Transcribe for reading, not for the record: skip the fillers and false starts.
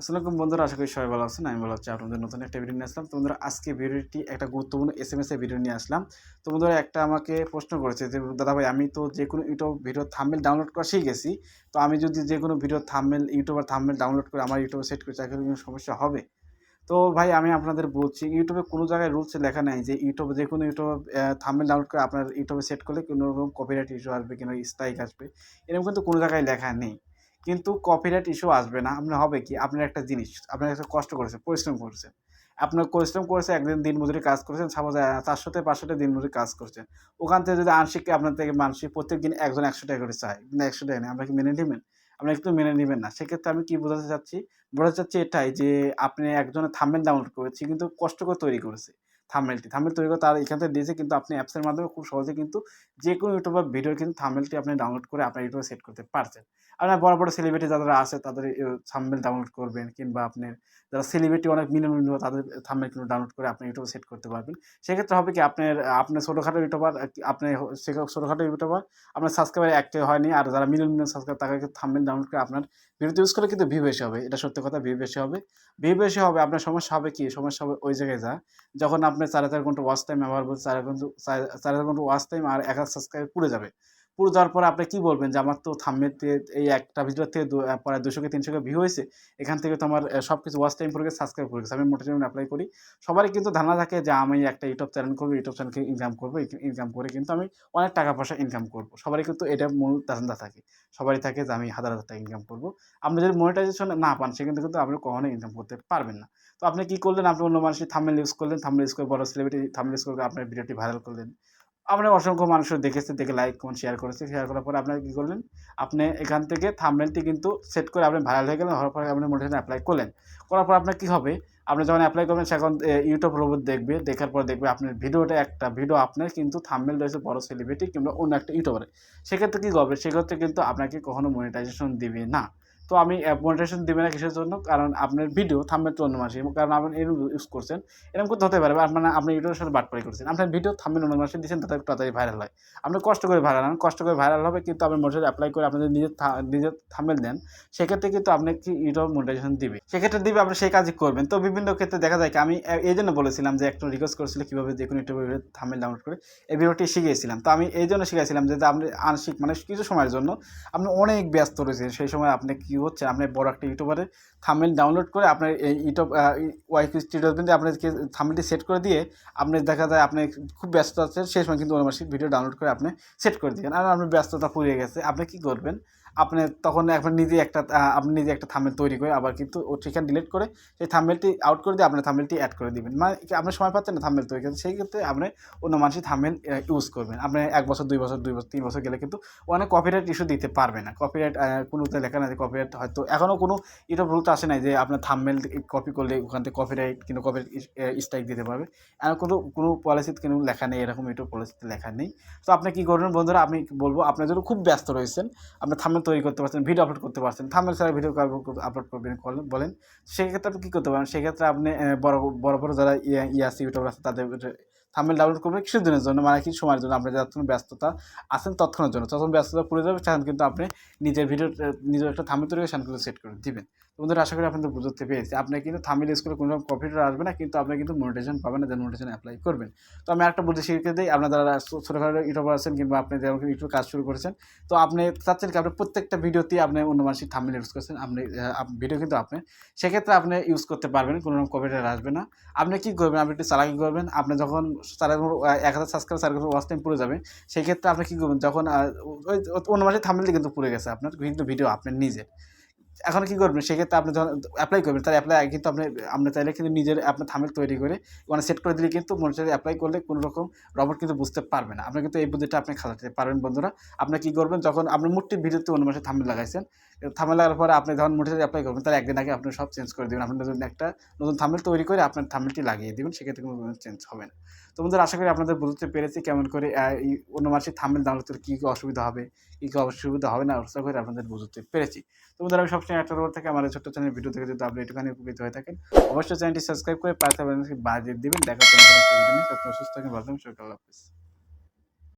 আসসালামু আলাইকুম বন্ধুরা, আশা করি সবাই ভালো আছেন। আমি ভালো আছি। আপনাদের নতুন একটা ভিডিও নিয়ে আসলাম। তো বন্ধুরা, আজকে ভিডিওটি একটা গুরুত্বপূর্ণ এসএমএস এর ভিডিও নিয়ে আসলাম। তো বন্ধুরা, একটা আমাকে প্রশ্ন করেছে যে, "দাদা ভাই, আমি তো যেকোনো ইউটিউব ভিডিও থাম্বনেল ডাউনলোড করা শিখে গেছি। তো আমি যদি যেকোনো ভিডিও থাম্বনেল ইউটিউবের থাম্বনেল ডাউনলোড করে আমার ইউটিউবে সেট করি, তাহলে কোনো সমস্যা হবে?" তো ভাই, আমি আপনাদের বলছি, ইউটিউবে কোনো জায়গায় রুলসে লেখা নাই যে ইউটিউবে যেকোনো ইউটিউব থাম্বনেল ডাউনলোড করে আপনার ইউটিউবে সেট করলে কোনো রকম কপিরাইট ইস্যু আসবে কিংবা স্ট্রাইক আসবে। এরকম কিন্তু কোনো জায়গায় লেখা নেই। কিন্তু কপিরাইট ইস্যু আসবে না। আপনার হবে কি? আপনার একটা জিনিস, আপনার একটা কষ্ট করেছেন, পরিশ্রম করেছেন। আপনার পরিশ্রম করেছে, একদিন দিনমজুরি কাজ করেছেন, সাপোজ ৪০০ থেকে ৫০০ টাকা দিনমজুরি কাজ করছেন। ওখান থেকে যদি আংশিক আপনার থেকে মানসিক প্রত্যেকদিন একজন ৳১০০ করে চায়, কিন্তু ৳১০০ নেই। আপনারা কি মেনে নিবেন? আপনারা কিন্তু মেনে নিবেন না। সেক্ষেত্রে আমি কি বোঝাতে চাচ্ছি? বোঝাতে চাচ্ছি এটাই যে, আপনি একজনের থাম্বনেল ডাউনলোড করেছে, কিন্তু কষ্ট করে তৈরি করেছে থাম্বনেলটি। থাম্বনেল তৈরি করে তার এখান থেকে দিয়েছে, কিন্তু আপনি অ্যাপসের মাধ্যমে খুব সহজে কিন্তু যেকোনো ইউটিউবার ভিডিওর কিন্তু থাম্বনেলটি আপনি ডাউনলোড করে আপনার ইউটিউবে সেট করতে পারছেন। আপনার বড়, বড় সেলিব্রিটি যারা আছে তাদের থাম্বনেল ডাউনলোড করবেন, কিংবা আপনার যারা সেলিব্রিটি অনেক মিলিয়ন তাদের থাম্বনেল কিন্তু ডাউনলোড করে আপনি ইউটিউবে সেট করতে পারবেন। সেক্ষেত্রে হবে কি, আপনার ছোটখাটো ইউটিউবার আপনি ছোটখাটো ইউটিউবার আপনার সাবস্ক্রাইবার ১ কে হয়নি। আর যারা মিলিয়ন সাবস্ক্রাইবার তারা কিন্তু থাম্বনেল ডাউনলোড করে আপনার ভিডিওতে ইউজ করলে কিন্তু ভিউ বেশি হবে। এটা সত্যি কথা, ভিউ বেশি হবে। ভিউ বেশি হবে, আপনার সমস্যা হবে কি? সমস্যা হবে ওই জায়গায় যখন আপনার ৪,০০০ ঘন্টা ওয়াচ টাইম ব্যবহার করছেন, ৪,০০০ ঘন্টা ওয়াচ টাইম আর ১,০০০ সাবস্ক্রাইব পুড়ে যাবে। পুড়ে যাওয়ার পরে আপনি কি বলবেন যে, আমার তো থাম্বনেলতে এই একটা ভিডিও থেকে প্রায় ২০০ কে ৩০০ কে ভিউ হয়েছে। এখান থেকে তো আমার সবকিছু ওয়াচ টাইম পড়ে গেছে, সাবস্ক্রাইব পড়ে গেছে। আমি মোটিভেশন এপ্লাই করি। সবারই কিন্তু ধারণা থাকে যে, আমি একটা ইউটিউব চ্যানেল করব, ইউটিউব চ্যানেল থেকে ইনকাম করব। ইনকাম করে কিন্তু আমি অনেক টাকা পয়সা ইনকাম করব। সবারই কিন্তু এটা মূল ধারণা থাকে। সবারই থাকে যে, আমি হাজার, হাজার টাকা ইনকাম করব। আপনি যদি মনিটাইজেশন না পান, সেক্ষেত্রে কিন্তু আপনি কখনোই ইনকাম করতে পারবেন না। তো আপনি কি করলেন? আপনি অন্য মানুষের থাম্বনেল ইউজ করলেন। থাম্বনেল ইউজ করে বড় সেলিব্রিটি থাম্বনেল ইউজ করে আপনার ভিডিওটি ভাইরাল করলেন। আপনার অসংখ্য মানুষও দেখেছে, দেখে লাইক, কমেন্ট, শেয়ার করেছে। শেয়ার করার পরে আপনারা কি করলেন? আপনি এখান থেকে থাম্বনেলটি কিন্তু সেট করে আপনি ভাইরাল হয়ে গেলেন। হওয়ার পরে আপনি মোটিভেশন এপ্লাই করলেন। করার পর আপনার কি হবে? আপনি যখন এপ্লাই করবেন, সেখন ইউটিউব রোবট দেখবে। দেখার পর দেখবে আপনার ভিডিওটা, একটা ভিডিও আপনার কিন্তু থাম্বনেল রয়েছে বড় সেলিব্রিটি কিংবা অন্য একটা ইউটিউবারের। সেক্ষেত্রে কি করবে? সেক্ষেত্রে কিন্তু আপনাকে কখনো মনিটাইজেশন দিবে না। তো আমি মনিটাইজেশন দিবে না কিসের জন্য? কারণ আপনার ভিডিও থাম্বনেল তো অন্য মানুষের। কারণ আপনি এরকম ইউজ করছেন। এরকম করতে হতে পারে। মানে আপনি ইউটিউবের সাথে বাটপারি করছেন। আপনার ভিডিও থাম্বনেল অন্য মানুষকে দিয়েছেন, তাতে তাড়াতাড়ি ভাইরাল হয়। আপনি কষ্ট করে ভাইরাল হন। কষ্ট করে ভাইরাল হবে, কিন্তু আপনি মনিটাইজেশন এপ্লাই করে আপনি যদি নিজের থাম্বনেল দেন, সেক্ষেত্রে কিন্তু আপনাকে ইউটিউব মনিটাইজেশন দিবে। সেক্ষেত্রে দিবে, আপনি সেই কাজই করবেন। তো বিভিন্ন ক্ষেত্রে দেখা যায় কি, আমি এইজন্য বলেছিলাম যে, একজন রিকোয়েস্ট করেছিল কিভাবে যেকোনো ইউটিউবের থাম্বনেল ডাউনলোড করে এই ভিডিওটি শিখিয়েছিলাম। তো আমি এইজন্য শিখাইছিলাম যে, আপনি আংশিক মানে কিছু সময়ের জন্য আপনি অনেক ব্যস্ত রয়েছেন। সেই সময় আপনি কি হচ্ছে, আপনি বড় একটা ইউটিউবারের থাম্বনেল ডাউনলোড করে আপনার এই ইউটিউব ওয়াইফাই স্টুডিওতে আপনাদেরকে থাম্বনেলটি সেট করে দিয়ে, আপনি দেখা যায় আপনি খুব ব্যস্ত আছেন, সেই সময় কিন্তু অনাবশ্যক ভিডিও ডাউনলোড করে আপনি সেট করে দিবেন। আর আপনার ব্যস্ততা ফুরিয়ে গেছে। আপনি কি করবেন? আপনি তখন এখন আপনি নিজে একটা থাম্বনেল তৈরি করে আবার কিন্তু সেখানে ডিলিট করে সেই থাম্বনেলটি আউট করে দিয়ে আপনার থাম্বনেলটি এড করে দিবেন। মানে কি, আপনি সময় পাচ্ছেন না থাম্বনেল তৈরি করতে, সেই ক্ষেত্রে আপনি অন্য মানুষের থাম্বনেল ইউজ করবেন। আপনি ১ বছর, ২ বছর, ৩ বছর গেলে কিন্তু অনেক কপিরাইট ইস্যু দিতে পারবে না। কপিরাইট কোনোতে লেখা নাই যে কপিরাইট, হয়তো এখনও কোনো ইউটিউব রুল তো আসে নাই যে আপনার থাম্বনেল কপি করলে ওখান থেকে কপিরাইট কিংবা কপিরাইট স্ট্রাইক দিতে পারবে। এমন কোনো পলিসিতে কিন্তু লেখা নেই, এরকম ইউটিউব পলিসিতে লেখা নেই। তো আপনি কি করবেন বন্ধুরা? আমি বলব, আপনি যদি খুব ব্যস্ত রয়েছেন, আপনি থাম্বনেল তৈরি করতে পারছেন, ভিডিও আপলোড করতে পারছেন, থাম্বনেল ছাড়া ভিডিও আপলোড করবেন বলেন। সেক্ষেত্রে আপনি কী করতে পারেন? সেক্ষেত্রে আপনি বড় যারা আছে ইউটিউবার আছে, তাদের থাম্বনেল ডাউনলোড করবেন কিছুদিনের জন্য, মানে কিছু সময়ের জন্য। আপনি যতক্ষণ ব্যস্ততা আছেন ততক্ষণের জন্য। যখন ব্যস্ততা পুড়ে যাবে, তখন কিন্তু আপনি নিজের একটা থাম্বনেল তৈরি করে সেখানে কিন্তু সেট করে দিবেন। তো বন্ধুরা, আশা করি আপনাদের বুঝতে পেরেছি। আপনি কিন্তু থাম্বনেল ইউজ করে কোনো রকম কপিরাইট আসবে না, কিন্তু আপনি কিন্তু মনিটাইজেশন পাবেন না, দেন মনিটাইজেশন এপ্লাই করবেন। তো আমি আরেকটা বুদ্ধি শিখিয়ে দেই। আপনারা যারা ছোটখাটো ইউটিউবার আছেন, কিংবা আপনি যেমন ইউটিউব কাজ শুরু করেছেন, তো আপনি চাচ্ছেন কি, আপনি প্রত্যেকটা ভিডিওতেই আপনি অন্য মানুষের থাম্বনেল ইউজ করছেন, আপনি ভিডিও কিন্তু আপনি সেক্ষেত্রে আপনি ইউজ করতে পারবেন, কোনো রকম কপিরাইট আসবে না। আপনি কি করবেন? আপনি একটু চালাকি করবেন। আপনি যখন ১,০০০ সাবস্ক্রাইব, ৪,০০০ ওয়াচ টাইম পুড়ে যাবে, সেই ক্ষেত্রে আপনি কি করবেন? যখন ওই অন্য মানুষের থাম্বনেলটি কিন্তু পুড়ে গেছে, আপনার কিন্তু ভিডিও আপনার নিজের। এখন কি করবেন? সেক্ষেত্রে আপনি যখন এপ্লাই করবেন, তার এপ্লাই আগে কিন্তু আপনি চাইলে কিন্তু নিজের আপনার থাম্বনেল তৈরি করে ওখানে সেট করে দিলে কিন্তু মনিটরে এপ্লাই করলে কোনো রকম রবট কিন্তু বুঝতে পারবে না। আপনি কিন্তু এই বুদ্ধিটা আপনি খাটাতে পারবেন বন্ধুরা। আপনি কি করবেন? যখন আপনি মোটটি ভিডিওতে অন্য মানুষের থাম্বনেল লাগাইছেন, থাম্বনেল লাগানোর পরে আপনি যখন মনিটরে এপ্লাই করবেন, তার একদিন আগে আপনি সব চেঞ্জ করে দিবেন। আপনি একটা নতুন থাম্বনেল তৈরি করে আপনার থাম্বনেলটি লাগিয়ে দিবেন। সেক্ষেত্রে কোনো চেঞ্জ হবে না। তো বন্ধুরা, আশা করি আপনাদের বুঝতে পেরেছি কেমন করে অন্য মানুষের থাম্বনেল ডাউনলোড করলে কী অসুবিধা হবে, কী অসুবিধা হবে না, আশা করি আপনাদের বুঝতে পেরেছি। তো বন্ধুরা, আমি সবসময় একটা রোবট থেকে আমার এই ছোট্ট চ্যানেল ভিডিও থেকে যদি আপনি একটুখানি উপকৃত হয়ে থাকেন, অবশ্যই চ্যানেলটি সাবস্ক্রাইব করে পাশে দিবেন। দেখা হচ্ছে নতুন একটা ভিডিও নিয়ে। সুস্থ থাকেন, ভালো থাকেন। আল্লাহ হাফেজ।